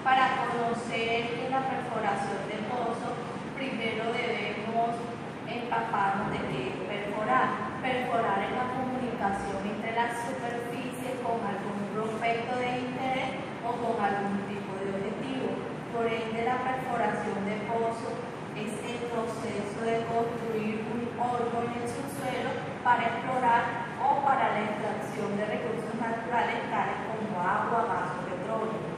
Para conocer la perforación de pozo, primero debemos empaparnos de qué es perforar. Perforar es la comunicación entre la superficie con algún prospecto de interés o con algún tipo de objetivo. Por ende, la perforación de pozo es el proceso de construir un hoyo en el subsuelo para explorar o para la extracción de recursos naturales tales como agua, gas o petróleo.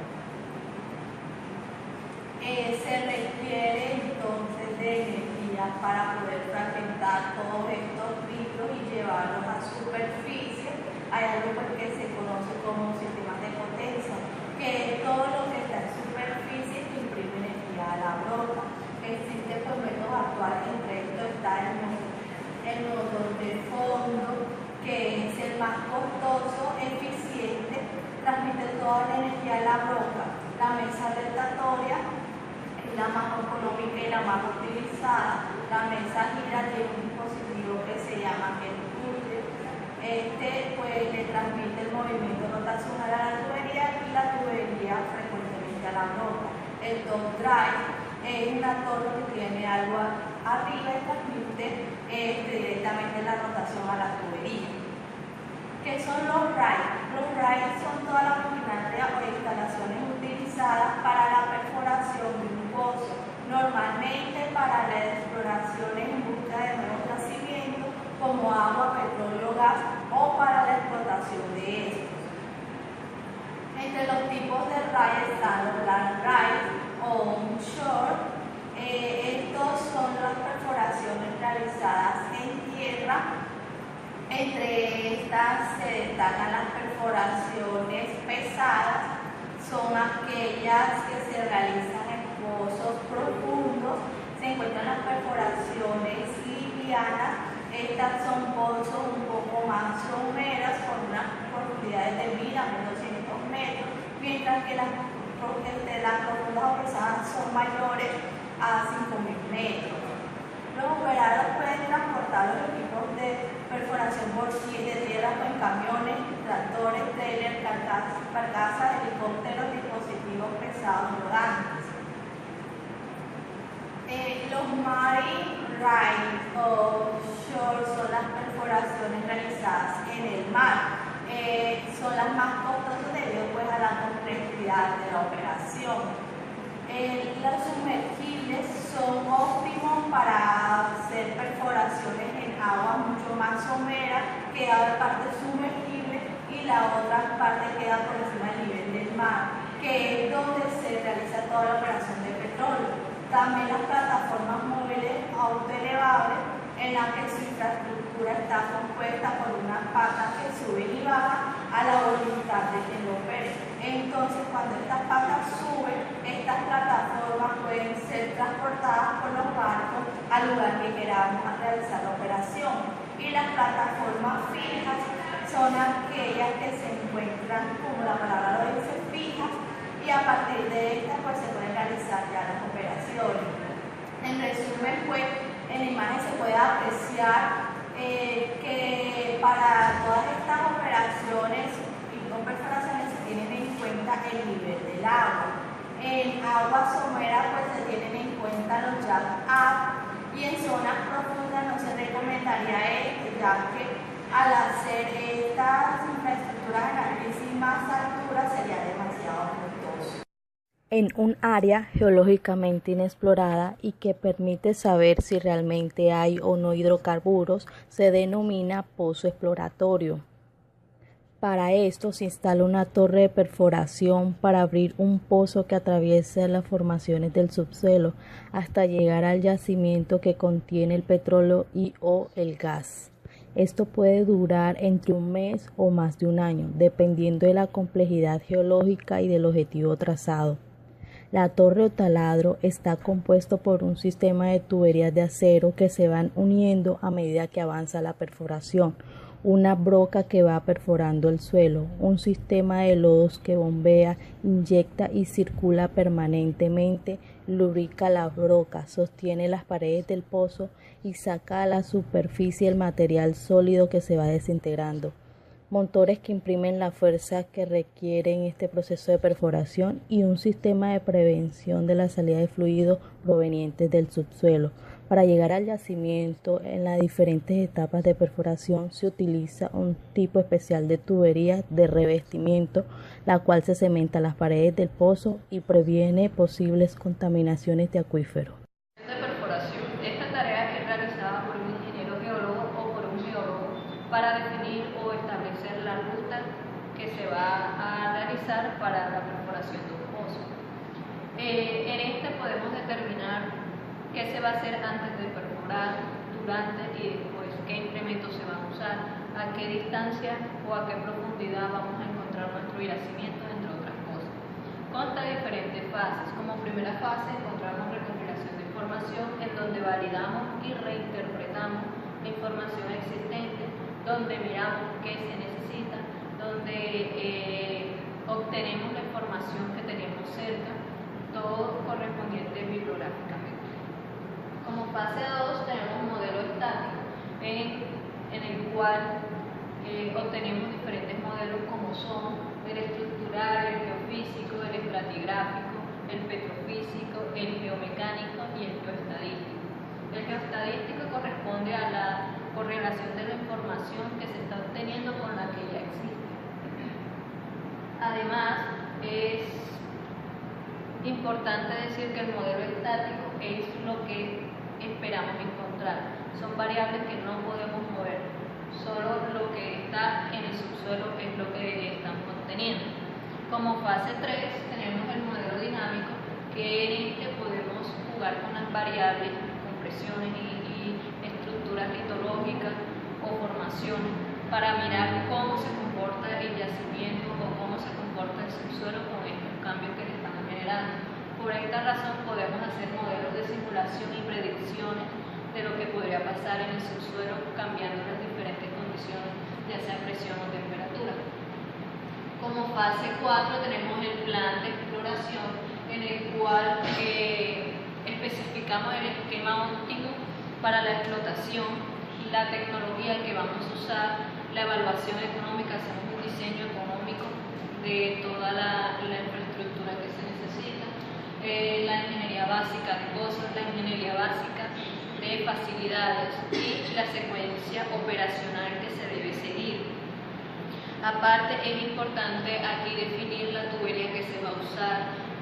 Se requiere entonces de energía para poder fragmentar todos estos litros y llevarlos a superficie. Hay algo que se conoce como sistemas de potencia, que es todo lo que está en superficie que imprime energía a la roca. Existen métodos actuales, entre estos está el motor de fondo, que es el más costoso, eficiente, transmite toda la energía a la roca. La mesa rotatoria la más económica y la más utilizada. La mesa gira, tiene un dispositivo que se llama el turbo. Pues le transmite el movimiento rotacional a la tubería y la tubería frecuentemente a la roca. El top drive es una torre que tiene agua arriba y transmite directamente la rotación a la tubería. ¿Qué son los RAID? Los RAID son todas las maquinarias o instalaciones utilizadas para la perforación de un pozo, normalmente para las exploraciones en busca de nuevos yacimientos como agua, petróleo, gas o para la explotación de estos. Entre los tipos de RAID están los land RAID o onshore. Estos son las perforaciones realizadas en tierra. Entre estas se destacan las perforaciones pesadas, son aquellas que se realizan en pozos profundos. Se encuentran las perforaciones livianas, estas son pozos un poco más someras con unas profundidades de 1000 a 1200 metros, mientras que las profundas o pesadas son mayores a 5000 metros. Los operadores pueden transportar los equipos de perforación por de tierra en camiones, tractores, trailers, carcasas, helicópteros, dispositivos pesados rodantes. Los marine RAID o shore son las perforaciones realizadas en el mar. Son las más costosas debido pues, a la complejidad de la operación. Los sumergibles son óptimos para hacer perforaciones en agua mucho más someras, queda parte sumergible y la otra parte queda por encima del nivel del mar, que es donde se realiza toda la operación de petróleo. También las plataformas móviles autoelevables, en las que su infraestructura está compuesta por unas patas que suben y bajan a la voluntad de quien lo opere. Entonces, cuando estas patas suben, estas plataformas pueden ser transportadas por los barcos al lugar que queramos realizar la operación. Y las plataformas fijas son aquellas que se encuentran, como la palabra lo dice, fijas, y a partir de estas pues, se pueden realizar ya las operaciones. En resumen, pues, en la imagen se puede apreciar que para todas estas operaciones y con perforaciones se tienen en cuenta el nivel del agua. En agua somera pues se tienen en cuenta los jack up y en zonas profundas no se recomendaría esto, ya que al hacer estas infraestructuras en altísimas alturas sería demasiado costoso. En un área geológicamente inexplorada y que permite saber si realmente hay o no hidrocarburos, se denomina pozo exploratorio. Para esto se instala una torre de perforación para abrir un pozo que atraviesa las formaciones del subsuelo hasta llegar al yacimiento que contiene el petróleo y o el gas. Esto puede durar entre un mes o más de un año, dependiendo de la complejidad geológica y del objetivo trazado. La torre o taladro está compuesto por un sistema de tuberías de acero que se van uniendo a medida que avanza la perforación, una broca que va perforando el suelo, un sistema de lodos que bombea, inyecta y circula permanentemente, lubrica la broca, sostiene las paredes del pozo y saca a la superficie el material sólido que se va desintegrando. motores que imprimen la fuerza que requiere en este proceso de perforación y un sistema de prevención de la salida de fluidos provenientes del subsuelo. Para llegar al yacimiento, en las diferentes etapas de perforación se utiliza un tipo especial de tubería de revestimiento, la cual se cementa las paredes del pozo y previene posibles contaminaciones de acuíferos. De perforación. Esta tarea es realizada por un ingeniero geólogo o por un geólogo para definir o establecer la ruta que se va a realizar para la perforación de un pozo. En este podemos determinar qué se va a hacer antes de perforar, durante y después, qué implementos se van a usar, a qué distancia o a qué profundidad vamos a encontrar nuestro yacimiento, entre otras cosas. Consta de diferentes fases. Como primera fase encontramos recopilación de información en donde validamos y reinterpretamos la información existente, donde miramos qué se necesita, donde obtenemos la información que tenemos cerca, todo correspondiente bibliográficamente. Como fase 2 tenemos un modelo estático en el cual obtenemos diferentes modelos como son el estructural, el geofísico, el estratigráfico, el petrofísico, el geomecánico y el geoestadístico. El geoestadístico corresponde a la correlación de la información que se está obteniendo con la que ya existe. Además, es importante decir que el modelo estático es lo que esperamos encontrar. Son variables que no podemos mover, solo lo que está en el subsuelo es lo que estamos obteniendo. Como fase 3 tenemos el modelo dinámico, que en este podemos jugar con las variables, compresiones y estructuras litológicas o formaciones para mirar cómo se comporta el yacimiento o cómo se comporta el subsuelo con estos cambios que le estamos generando. Por esta razón podemos hacer modelos de simulación y predicciones de lo que podría pasar en el subsuelo cambiando las diferentes condiciones, ya sea presión o temperatura. Como fase 4 tenemos el plan de exploración en el cual especificamos el esquema óptimo para la explotación, la tecnología que vamos a usar, la evaluación económica, hacemos un diseño económico de toda la infraestructura que se necesita, la ingeniería básica de pozos, la ingeniería básica de facilidades y la secuencia operacional que se debe seguir. Aparte, es importante aquí definir la tubería que se va a usar,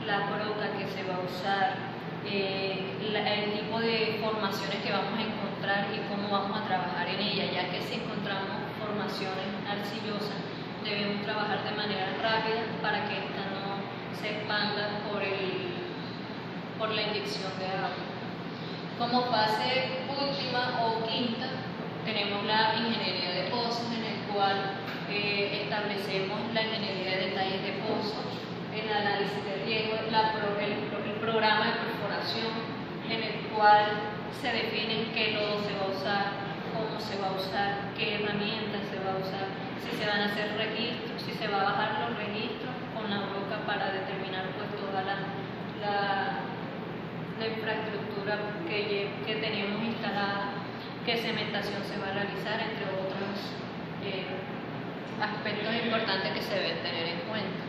la broca que se va a usar, el tipo de formaciones que vamos a encontrar y cómo vamos a trabajar en ella, ya que si encontramos formaciones arcillosas debemos trabajar de manera rápida para que ésta no se expanda por la inyección de agua. Como fase última o quinta tenemos la ingeniería de pozos, en el cual establecemos la ingeniería de detalles de pozo, el análisis de riesgo, el programa de perforación, en el cual se define qué lodo se va a usar, cómo se va a usar, qué herramientas se va a usar, si se van a hacer registros, si se va a bajar los registros con la broca para determinar pues toda la infraestructura que tenemos instalada, qué cementación se va a realizar, entre otros aspectos importantes que se deben tener en cuenta.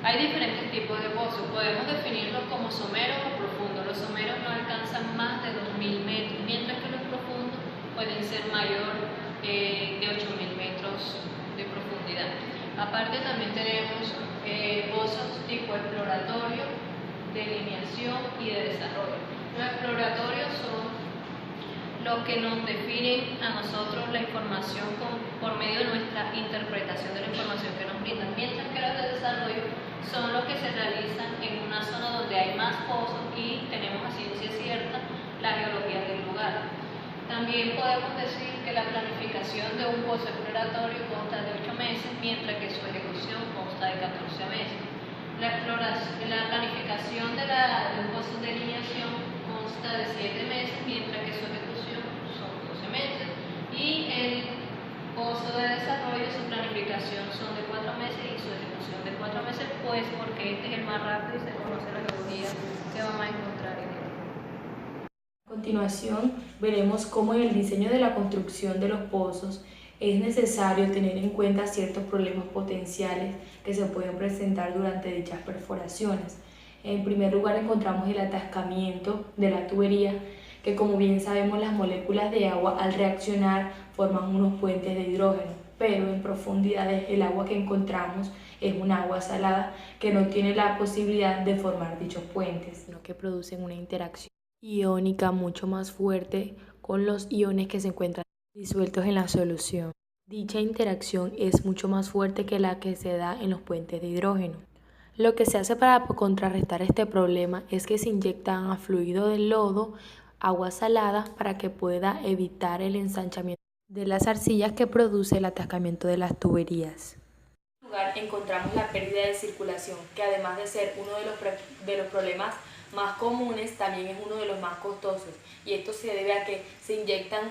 Hay diferentes tipos de pozos, podemos definirlos como someros o profundos. Los someros no alcanzan más de 2.000 metros, mientras que los profundos pueden ser mayor de 8.000 metros de profundidad. Aparte también tenemos pozos tipo exploratorio, de delineación y de desarrollo. Los exploratorios son los que nos definen a nosotros la información por medio de nuestra interpretación de la información que nos brindan, mientras que los de desarrollo son los que se realizan en una zona donde hay más pozos y tenemos a ciencia cierta la geología del lugar. También podemos decir que la planificación de un pozo exploratorio consta de 8 meses, mientras que su ejecución consta de 14 meses. La planificación de un pozo de delineación consta de 7 meses, mientras que su ejecución son 12 meses. Y el pozo de desarrollo, su planificación son de 4 meses y su ejecución de 4 meses, pues porque este es el más rápido y se conoce la geología que vamos a encontrar en él. A continuación, veremos cómo en el diseño de la construcción de los pozos Es necesario tener en cuenta ciertos problemas potenciales que se pueden presentar durante dichas perforaciones. En primer lugar encontramos el atascamiento de la tubería, que como bien sabemos las moléculas de agua al reaccionar forman unos puentes de hidrógeno, pero en profundidades el agua que encontramos es un agua salada que no tiene la posibilidad de formar dichos puentes, sino que producen una interacción iónica mucho más fuerte con los iones que se encuentran disueltos en la solución. Dicha interacción es mucho más fuerte que la que se da en los puentes de hidrógeno. Lo que se hace para contrarrestar este problema es que se inyectan a fluido del lodo agua salada para que pueda evitar el ensanchamiento de las arcillas que produce el atascamiento de las tuberías. En lugar encontramos la pérdida de circulación, que además de ser uno de los problemas más comunes, también es uno de los más costosos, y esto se debe a que se inyectan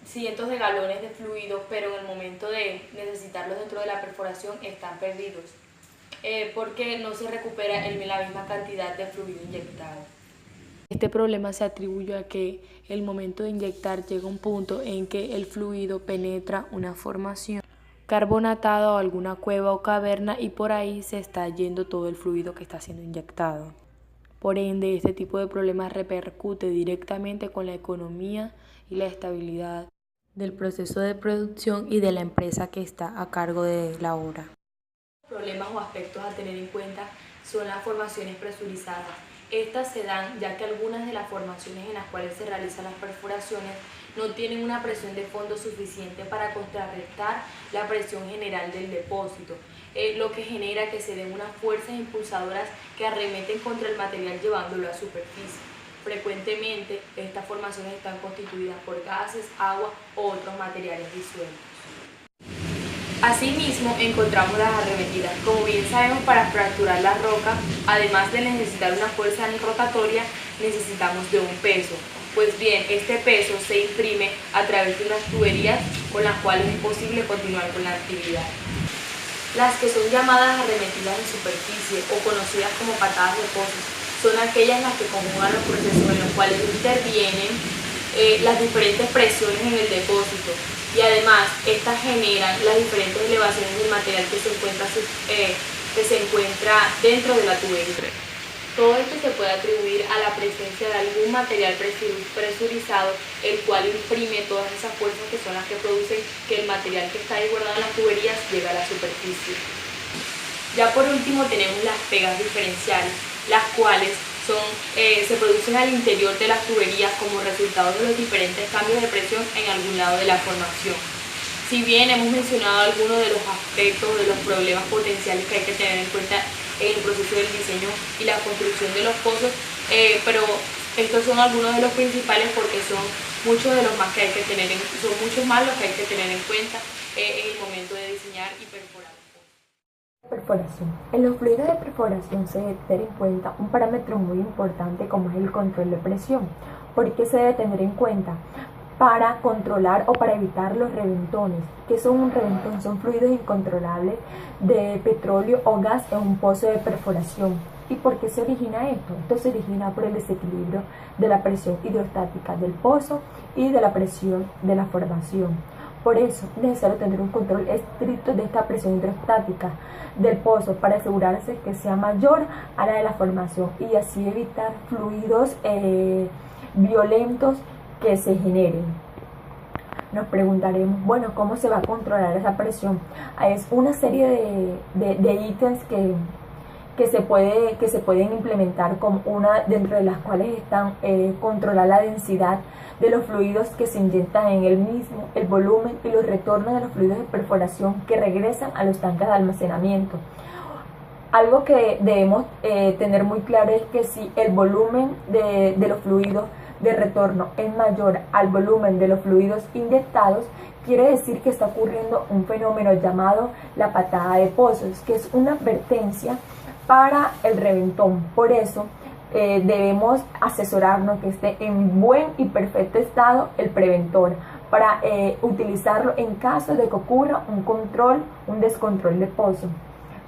cientos de galones de fluido, pero en el momento de necesitarlos dentro de la perforación están perdidos, porque no se recupera la misma cantidad de fluido inyectado. Este problema se atribuye a que el momento de inyectar llega un punto en que el fluido penetra una formación carbonatada o alguna cueva o caverna y por ahí se está yendo todo el fluido que está siendo inyectado. Por ende, este tipo de problemas repercute directamente con la economía y la estabilidad del proceso de producción y de la empresa que está a cargo de la obra. Problemas o aspectos a tener en cuenta son las formaciones presurizadas. Estas se dan ya que algunas de las formaciones en las cuales se realizan las perforaciones no tienen una presión de fondo suficiente para contrarrestar la presión general del depósito, lo que genera que se den unas fuerzas impulsadoras que arremeten contra el material llevándolo a superficie. Frecuentemente, estas formaciones están constituidas por gases, agua o otros materiales disueltos. Asimismo, encontramos las arremetidas. Como bien sabemos, para fracturar la roca, además de necesitar una fuerza rotatoria, necesitamos de un peso. Pues bien, este peso se imprime a través de unas tuberías con las cuales es posible continuar con la actividad. Las que son llamadas arremetidas en superficie o conocidas como patadas de pozos son aquellas en las que conjugan los procesos en los cuales intervienen las diferentes presiones en el depósito. Y además, estas generan las diferentes elevaciones del material que se encuentra dentro de la tubería. Todo esto se puede atribuir a la presencia de algún material presurizado, el cual imprime todas esas fuerzas que son las que producen que el material que está ahí guardado en las tuberías llegue a la superficie. Ya por último tenemos las pegas diferenciales, las cuales se producen al interior de las tuberías como resultado de los diferentes cambios de presión en algún lado de la formación. Si bien hemos mencionado algunos de los aspectos, de los problemas potenciales que hay que tener en cuenta en el proceso del diseño y la construcción de los pozos, pero estos son algunos de los principales porque son muchos de los más que hay que tener son muchos más los que hay que tener en cuenta en el momento de diseñar y perforar. Perforación. En los fluidos de perforación se debe tener en cuenta un parámetro muy importante como es el control de presión. ¿Por qué se debe tener en cuenta? Para controlar o para evitar los reventones. ¿Qué son un reventón? Son fluidos incontrolables de petróleo o gas en un pozo de perforación. ¿Y por qué se origina esto? Esto se origina por el desequilibrio de la presión hidrostática del pozo y de la presión de la formación. Por eso es necesario tener un control estricto de esta presión hidrostática del pozo para asegurarse que sea mayor a la de la formación y así evitar fluidos violentos que se generen. Nos preguntaremos, bueno, ¿cómo se va a controlar esa presión? Es una serie de ítems que se pueden implementar, como una dentro de las cuales están controlar la densidad de los fluidos que se inyectan en el mismo, el volumen y los retornos de los fluidos de perforación que regresan a los tanques de almacenamiento. Algo que debemos tener muy claro es que si el volumen de los fluidos de retorno es mayor al volumen de los fluidos inyectados, quiere decir que está ocurriendo un fenómeno llamado la patada de pozos, que es una advertencia para el reventón. Por eso debemos asesorarnos que esté en buen y perfecto estado el preventor para utilizarlo en caso de que ocurra un descontrol de pozo.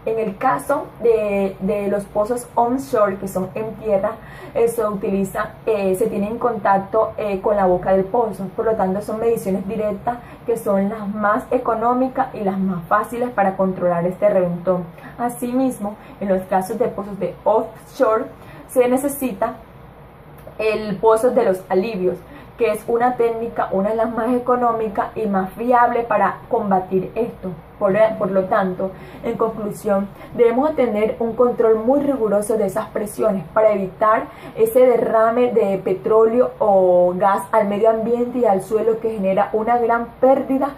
En el caso de los pozos onshore, que son en tierra, se tiene en contacto con la boca del pozo, por lo tanto son mediciones directas que son las más económicas y las más fáciles para controlar este reventón. Asimismo, en los casos de pozos de offshore se necesita el pozo de los alivios, que es una técnica, una de las más económicas y más fiable para combatir esto. Por lo tanto, en conclusión, debemos tener un control muy riguroso de esas presiones para evitar ese derrame de petróleo o gas al medio ambiente y al suelo, que genera una gran pérdida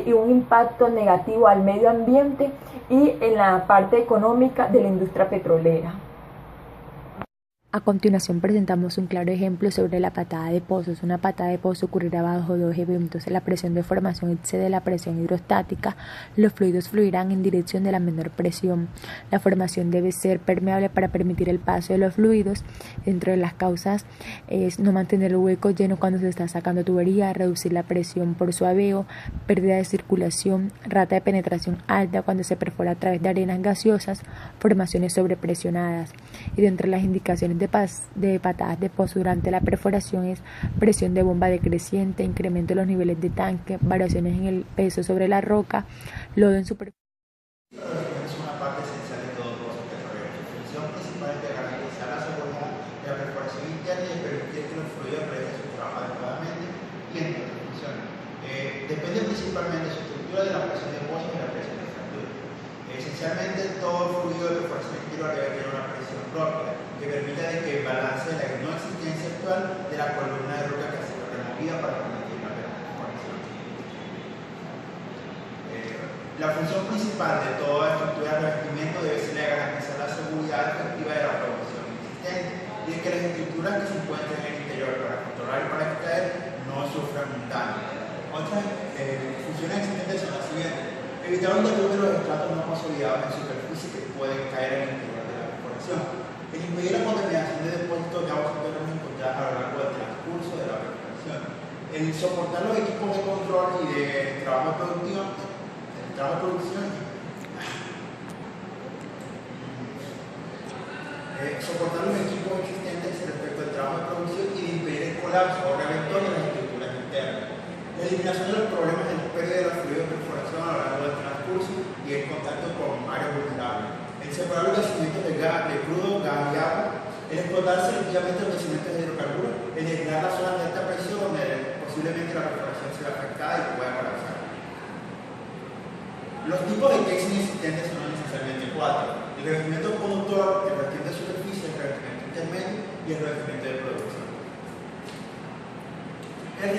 y un impacto negativo al medio ambiente y en la parte económica de la industria petrolera. A continuación presentamos un claro ejemplo sobre la patada de pozos. Una patada de pozo ocurrirá bajo dos eventos. La presión de formación excede la presión hidrostática. Los fluidos fluirán en dirección de la menor presión. La formación debe ser permeable para permitir el paso de los fluidos. Dentro de las causas es no mantener el hueco lleno cuando se está sacando tubería, reducir la presión por suaveo, pérdida de circulación, rata de penetración alta cuando se perfora a través de arenas gaseosas, formaciones sobrepresionadas. Y dentro de las indicaciones de patadas de pozo durante la perforación es presión de bomba decreciente, incremento de los niveles de tanque, variaciones en el peso sobre la roca, lodo en superficie. Es una parte esencial de todo pozo petrolero. Su función principal es de garantizar la seguridad de la perforación interna y de permitir que los fluidos realicen su trabajo adecuadamente y en todas las funciones. Depende principalmente de su estructura, de la presión de pozo y de la presión de fractura. Esencialmente, todo fluido de perforación interior debe tener una presión propia que permita de que balance la no existencia actual de la columna de roca que ha sido removida para permitir la perforación. La función principal de toda estructura de revestimiento debe ser la de garantizar la seguridad efectiva de la producción existente y de que las estructuras que se encuentren en el interior para controlar y para extraer no sufran un daño. Otras funciones existentes son las siguientes: evitar un derrumbe de los estratos no consolidados en superficie que pueden caer en el interior de la perforación. El impedir la contaminación de depósitos de aguas subterráneas encontradas a lo largo del transcurso de la perforación. El soportar los equipos de control y de trabajo de producción. Soportar los equipos existentes respecto al trabajo de producción y de impedir el colapso o reventón de las estructuras internas. La eliminación de los problemas de la pérdida de los fluidos de perforación a lo largo del transcurso y el contacto con áreas vulnerables. El separar los yacimientos de crudo, gas y agua. El explotar selectivamente los yacimientos de hidrocarburos. El eliminar las zonas de alta presión donde posiblemente la perforación sea afectada y pueda colapsar. Los tipos de casing existentes son esencialmente cuatro: el revestimiento conductor, el revestimiento de superficie, el revestimiento intermedio y el revestimiento de producción. El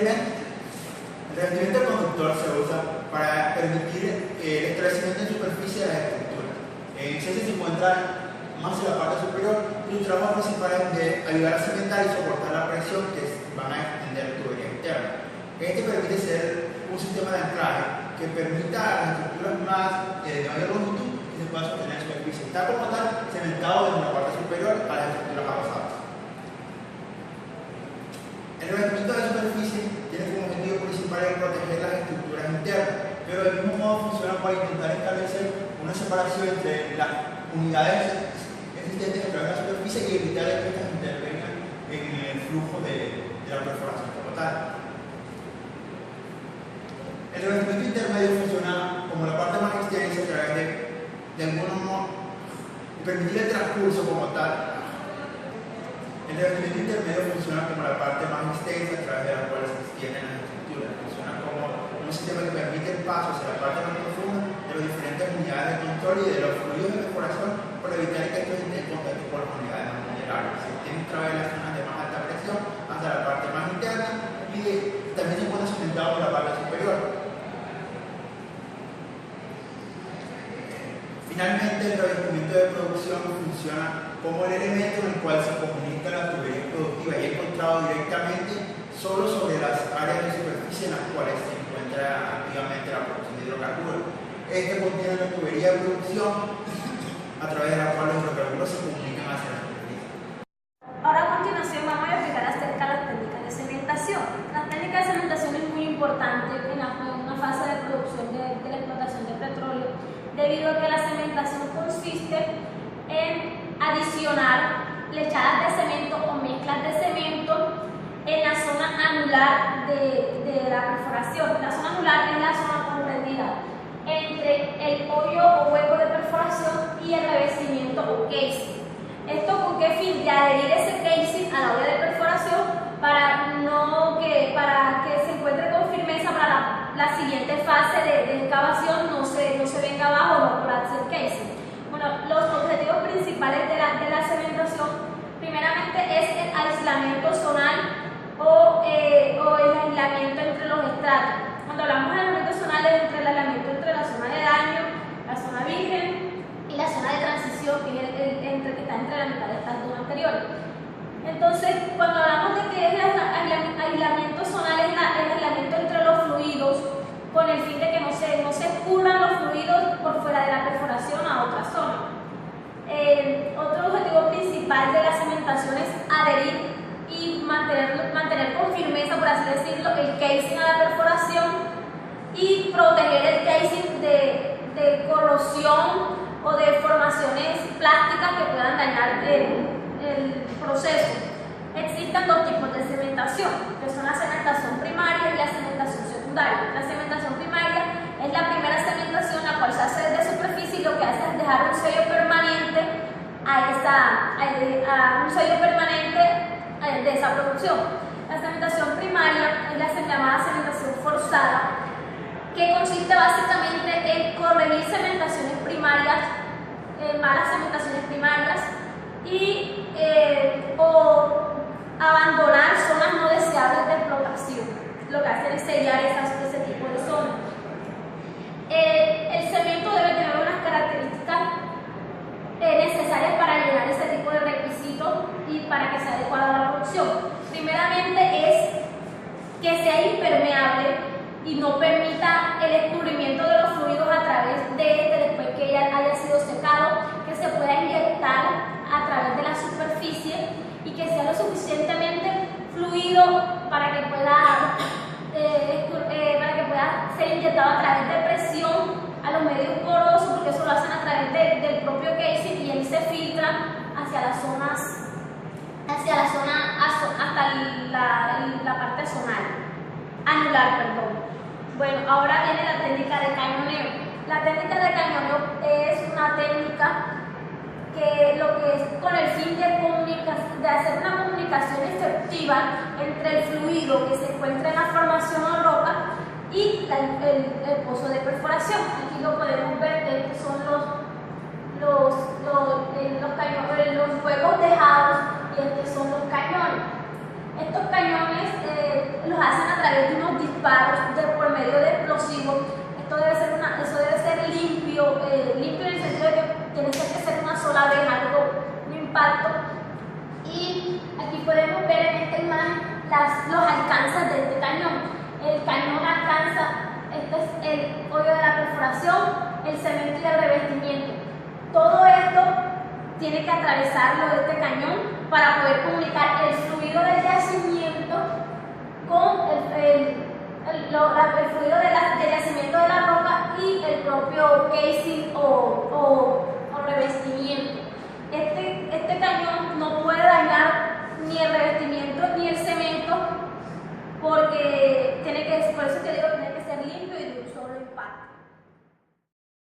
revestimiento conductor se usa para permitir el establecimiento en superficie de las estructuras. En se encuentra más en la parte superior y su trabajo principal es de ayudar a cimentar y soportar la presión que van a extender la tubería interna. Este permite ser un sistema de anclaje que permita a las estructuras más de mayor longitud que se puedan sostener en superficie. Está como tal cementado desde la parte superior a las estructuras avanzadas. El revestimiento de superficie tiene como objetivo principal proteger las estructuras internas, pero del mismo modo funciona para intentar establecer una separación entre las unidades existentes a través de la superficie y evitar que estas intervengan en el flujo de la perforación como tal. El revestimiento intermedio funciona como la parte más extensa a través de algunos modos y permitir el transcurso como tal. El revestimiento intermedio funciona como la parte más extensa a través de la cual se extienden las estructuras. Funciona como un sistema que permite el paso hacia la parte más profunda de las diferentes unidades de control y de los fluidos de perforación para evitar que estos estén en contacto con las unidades más vulnerables. Se extiende a través de las zonas de más alta presión hasta la parte más interna y también se encuentra cimentado por la parte superior. Finalmente, el revestimiento de producción funciona como el elemento en el cual se comunica la tubería productiva y es encontrado directamente solo sobre las áreas de superficie en las cuales se encuentra activamente la producción de hidrocarburos. Este contiene la tubería de producción a través de la cual los hidrocarburos se comunican hacia la superficie. Ahora a continuación vamos a explicar acerca de las técnicas de cementación. La técnica de cementación es muy importante en una fase de producción de la explotación de petróleo, debido a que la cementación consiste en adicionar lechadas de cemento o mezclas de cemento en la zona anular de la perforación. La zona anular es la zona comprendida entre el hoyo o hueco de perforación y el revestimiento o casing. ¿Esto con qué fin? De adherir ese casing a la olla de perforación para que se encuentre con firmeza para la siguiente fase de excavación, no se venga abajo, no colapse el casing. Bueno, los objetivos principales de la cementación, primeramente es el aislamiento zonal o el aislamiento entre los estratos. Cuando hablamos de aislamiento zonal es entre el aislamiento entre la zona de daño, la zona virgen y la zona de transición, que es que está entre la mitad de estas dos anteriores. Entonces, cuando hablamos de que es el aislamiento zonal, es el aislamiento entre los fluidos, con el fin de que no se escurran los fluidos por fuera de la perforación a otra zona. Otro objetivo principal de la cementación es adherir y mantener con firmeza, por así decirlo, el casing a la perforación y proteger el casing de corrosión o de formaciones plásticas que puedan dañar el proceso. Existen dos tipos de cementación, que son la cementación primaria y la cementación secundaria. La cementación primaria es la primera cementación, la cual se hace desde superficie y lo que hace es dejar un sello permanente un sello permanente de esa producción. La cementación primaria es la llamada cementación forzada, que consiste básicamente en corregir cementaciones primarias, malas cementaciones primarias y o abandonar zonas no deseables de explotación. Lo que hace es sellar ese tipo de zonas. El cemento debe tener unas características necesarias para llenar ese tipo de requisitos y para que sea adecuada a la producción. Primeramente es que sea impermeable y no permita el escurrimiento de los fluidos a través de después que ya haya sido secado, que se pueda inyectar a través de la superficie y que sea lo suficientemente fluido para que pueda ser inyectado a través de presión a los medios porosos, porque eso lo hacen a través del propio casing y él se filtra hacia las zonas, hasta la parte anular, perdón. Bueno, ahora viene la técnica de cañoneo. La técnica de cañoneo es una técnica que lo que es con el fin de hacer una comunicación efectiva entre el fluido que se encuentra en la formación o roca y el pozo de perforación. Aquí lo podemos ver, que son los huecos tejados y estos son los cañones. Estos cañones los hacen a través de unos disparos por medio de explosivos. Esto debe ser limpio, limpio en el sentido de que tiene que ser una sola vez, un impacto. Y aquí podemos ver en esta imagen los alcances de este cañón. El cañón alcanza, este es el hoyo de la perforación, el cemento y el revestimiento. Todo esto tiene que atravesarlo este cañón para poder comunicar el fluido del yacimiento con el fluido del yacimiento de la roca y el propio casing o revestimiento.